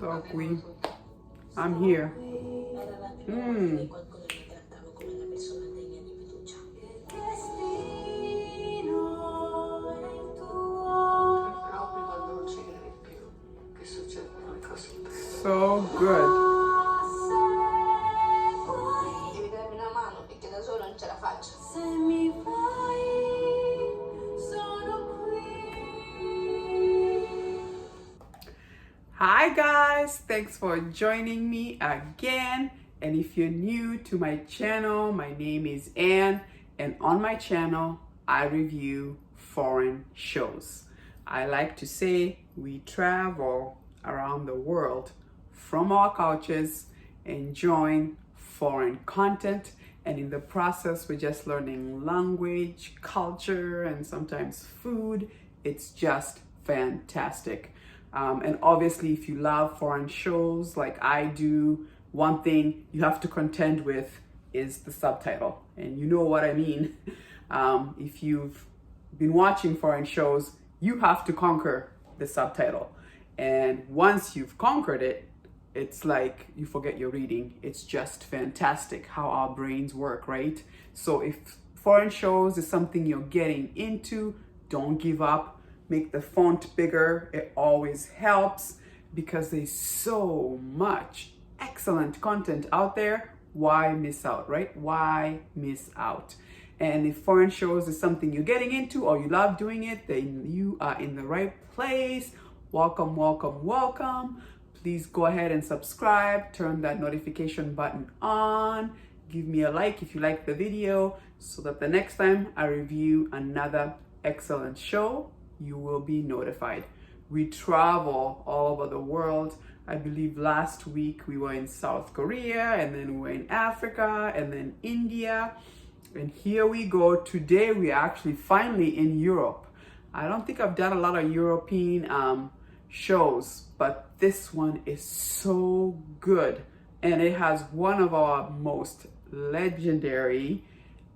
So qui, I'm here. Mm. So good. Devi darmi una mano perché da solo non ce la faccio. Hi guys, thanks for joining me again. And if you're new to my channel, my name is Anne, and on my channel I review foreign shows. I like to say we travel around the world from our couches, enjoying foreign content, and in the process we're just learning language, culture, and sometimes food. It's just fantastic. And obviously, if you love foreign shows like I do, one thing you have to contend with is the subtitle. And you know what I mean. If you've been watching foreign shows, you have to conquer the subtitle. And once you've conquered it, it's like you forget your reading. It's just fantastic how our brains work, right? So if foreign shows is something you're getting into, don't give up. Make the font bigger. It always helps because there's so much excellent content out there. Why miss out, right? Why miss out? And if foreign shows is something you're getting into or you love doing it, then you are in the right place. Welcome, welcome, welcome. Please go ahead and subscribe, turn that notification button on, give me a like if you like the video so that the next time I review another excellent show, you will be notified. We travel all over the world. I believe last week we were in South Korea, and then we were in Africa, and then India. And here we go. Today we are actually finally in Europe. I don't think I've done a lot of European shows, but this one is so good. And it has one of our most legendary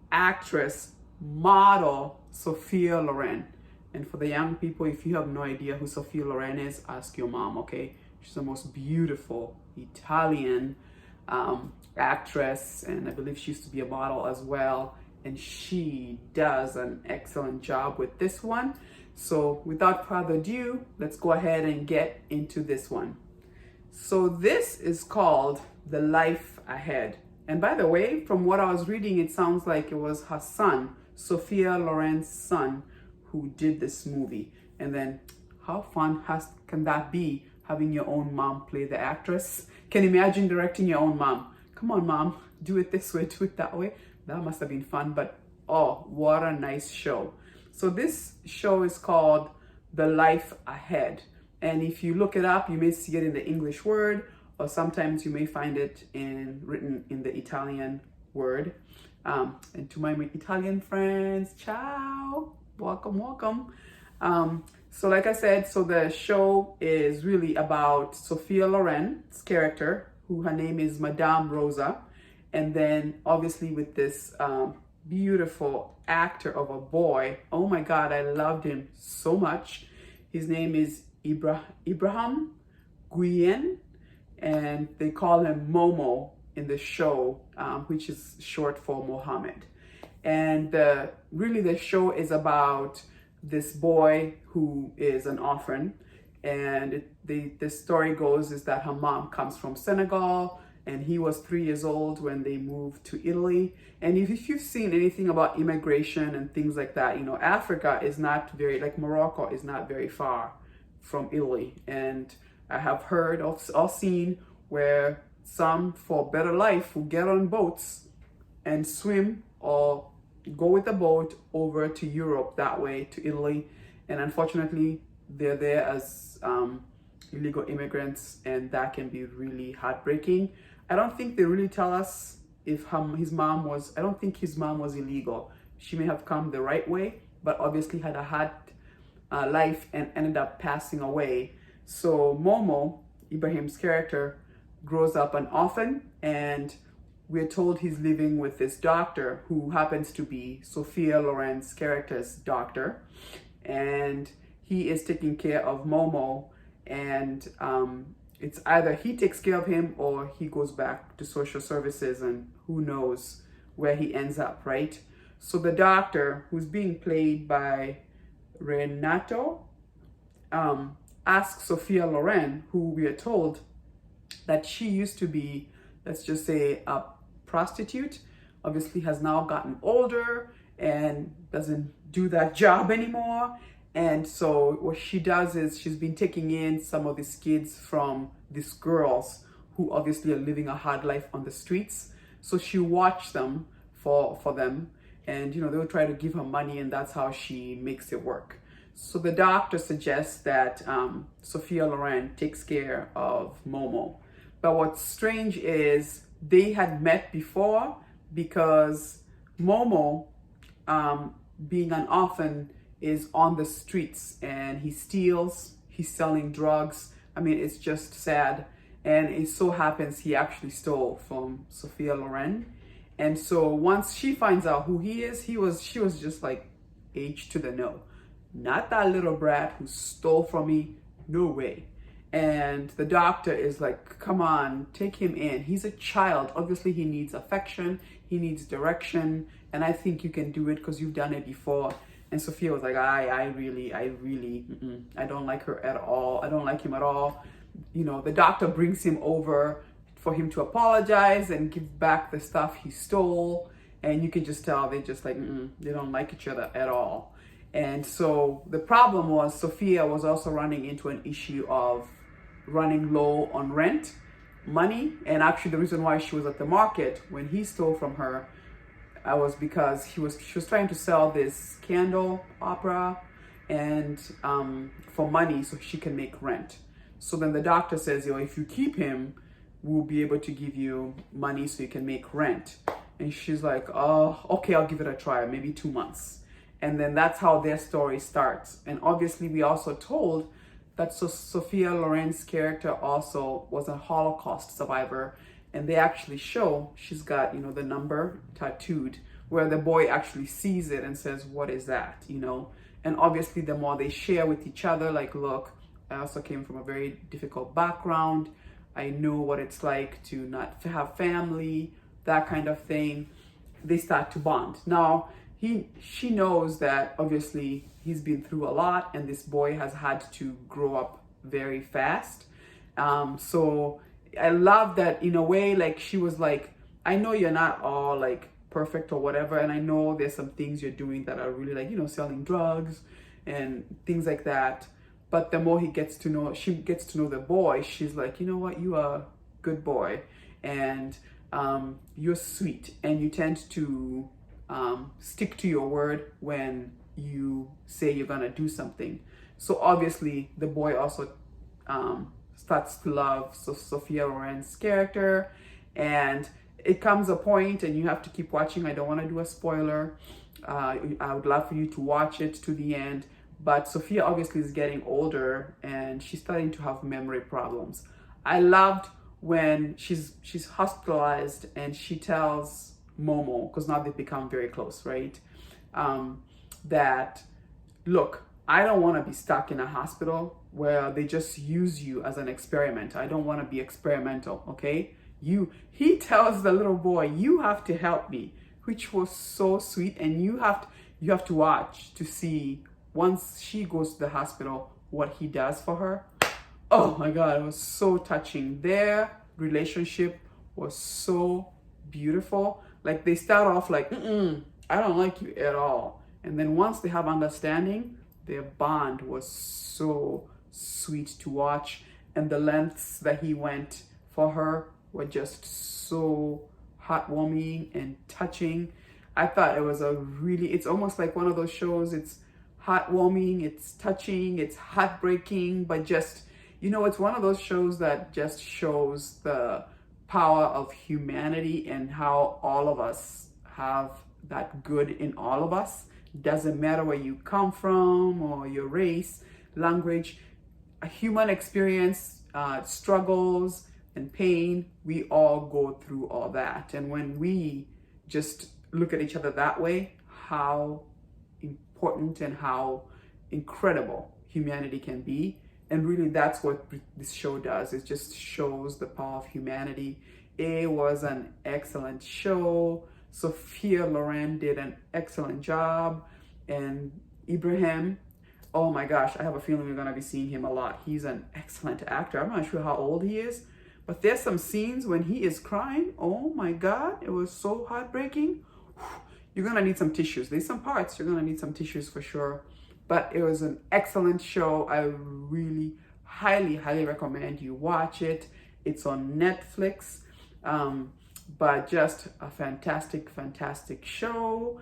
actress, model, Sophia Loren. And for the young people, if you have no idea who Sophia Loren is, ask your mom, okay? She's the most beautiful Italian actress, and I believe she used to be a model as well. And she does an excellent job with this one. So without further ado, let's go ahead and get into this one. So this is called The Life Ahead. And by the way, from what I was reading, it sounds like it was her son, Sophia Loren's son, who did this movie. And then how fun can that be, having your own mom play the actress? Can you imagine directing your own mom? Come on, mom, do it this way, do it that way. That must have been fun, but oh, what a nice show. So this show is called The Life Ahead. And if you look it up, you may see it in the English word, or sometimes you may find it written in the Italian word. And to my Italian friends, ciao. Welcome, welcome. So like I said, so the show is really about Sophia Loren's character, who her name is Madame Rosa. And then obviously with this beautiful actor of a boy. Oh my God, I loved him so much. His name is Ibrahim Guyen, and they call him Momo in the show, which is short for Mohammed. And really the show is about this boy who is an orphan, and the story goes is that her mom comes from Senegal, and he was 3 years old when they moved to Italy. And if you've seen anything about immigration and things like that, you know, Africa is not very, like Morocco is not very far from Italy. And I have heard or seen where some, for better life, will get on boats and swim or go with a boat over to Europe that way, to Italy. And unfortunately, they're there as illegal immigrants, and that can be really heartbreaking. I don't think they really tell us if his mom was, I don't think his mom was illegal. She may have come the right way, but obviously had a hard life and ended up passing away. So Momo, Ibrahim's character, grows up an orphan, and we're told he's living with this doctor who happens to be Sophia Loren's character's doctor. And he is taking care of Momo, and it's either he takes care of him or he goes back to social services, and who knows where he ends up, right? So the doctor, who's being played by Renato, asks Sophia Loren, who we are told that she used to be, let's just say, a prostitute, obviously has now gotten older and doesn't do that job anymore. And so what she does is she's been taking in some of these kids from these girls who obviously are living a hard life on the streets. So she watched them for them, and they'll try to give her money, and that's how she makes it work. So the doctor suggests that Sophia Loren takes care of Momo. But what's strange is they had met before, because Momo, being an orphan, is on the streets and he steals, he's selling drugs. I mean, it's just sad. And it so happens he actually stole from Sophia Loren. And so once she finds out who he is, she was just like H to the no. Not that little brat who stole from me, no way. And the doctor is like, come on, take him in. He's a child. Obviously, he needs affection. He needs direction. And I think you can do it because you've done it before. And Sophia was like, I really, I don't like her at all. I don't like him at all. The doctor brings him over for him to apologize and give back the stuff he stole. And you can just tell they just like, they don't like each other at all. And so the problem was Sophia was also running into an issue of running low on rent money. And actually the reason why she was at the market when he stole from her was because she was trying to sell this candle opera and for money so she can make rent. So then the doctor says, if you keep him, we'll be able to give you money so you can make rent. And she's like, oh, okay, I'll give it a try, maybe 2 months. And then that's how their story starts. And obviously we also told that Sophia Loren's character also was a Holocaust survivor. And they actually show she's got, the number tattooed, where the boy actually sees it and says, what is that? And obviously the more they share with each other, like, look, I also came from a very difficult background. I know what it's like to not have family, that kind of thing. They start to bond. Now, she knows that obviously he's been through a lot and this boy has had to grow up very fast. So I love that in a way, like she was like, I know you're not all like perfect or whatever. And I know there's some things you're doing that are really like, selling drugs and things like that. But the more she gets to know the boy, she's like, you know what, you are a good boy and you're sweet and you tend to stick to your word when you say you're gonna do something. So obviously the boy also starts to love Sophia Loren's character, and it comes a point, and you have to keep watching. I don't want to do a spoiler. I would love for you to watch it to the end. But Sophia obviously is getting older and she's starting to have memory problems. I loved when she's hospitalized and she tells Momo, because now they've become very close, right? That, look, I don't want to be stuck in a hospital where they just use you as an experiment. I don't want to be experimental, okay? He tells the little boy, you have to help me, which was so sweet. And you have to watch to see, once she goes to the hospital, what he does for her. Oh my God, it was so touching. Their relationship was so beautiful. Like they start off like, I don't like you at all. And then once they have understanding, their bond was so sweet to watch. And the lengths that he went for her were just so heartwarming and touching. I thought it was it's almost like one of those shows. It's heartwarming, it's touching, it's heartbreaking, but just, it's one of those shows that just shows the power of humanity and how all of us have that good in all of us. Doesn't matter where you come from or your race, language, a human experience, struggles and pain. We all go through all that. And when we just look at each other that way, how important and how incredible humanity can be, And really, that's what this show does. It just shows the power of humanity. It was an excellent show. Sophia Loren did an excellent job. And Ibrahim, oh my gosh, I have a feeling we're going to be seeing him a lot. He's an excellent actor. I'm not sure how old he is, but there's some scenes when he is crying. Oh my God, it was so heartbreaking. You're going to need some tissues. There's some parts you're going to need some tissues for sure. But it was an excellent show. I really highly recommend you watch it. It's on Netflix. But just a fantastic show.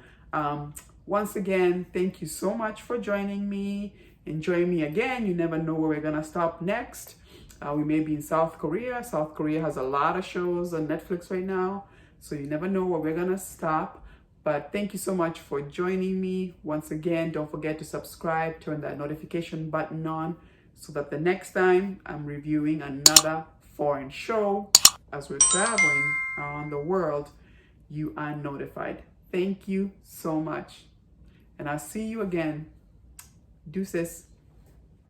Once again, thank you so much for joining me. Enjoy me again. You never know where we're gonna stop next. We may be in South Korea. South Korea has a lot of shows on Netflix right now, so you never know where we're gonna stop. But thank you so much for joining me. Once again, don't forget to subscribe, turn that notification button on so that the next time I'm reviewing another foreign show as we're traveling around the world, you are notified. Thank you so much. And I'll see you again. Deuces.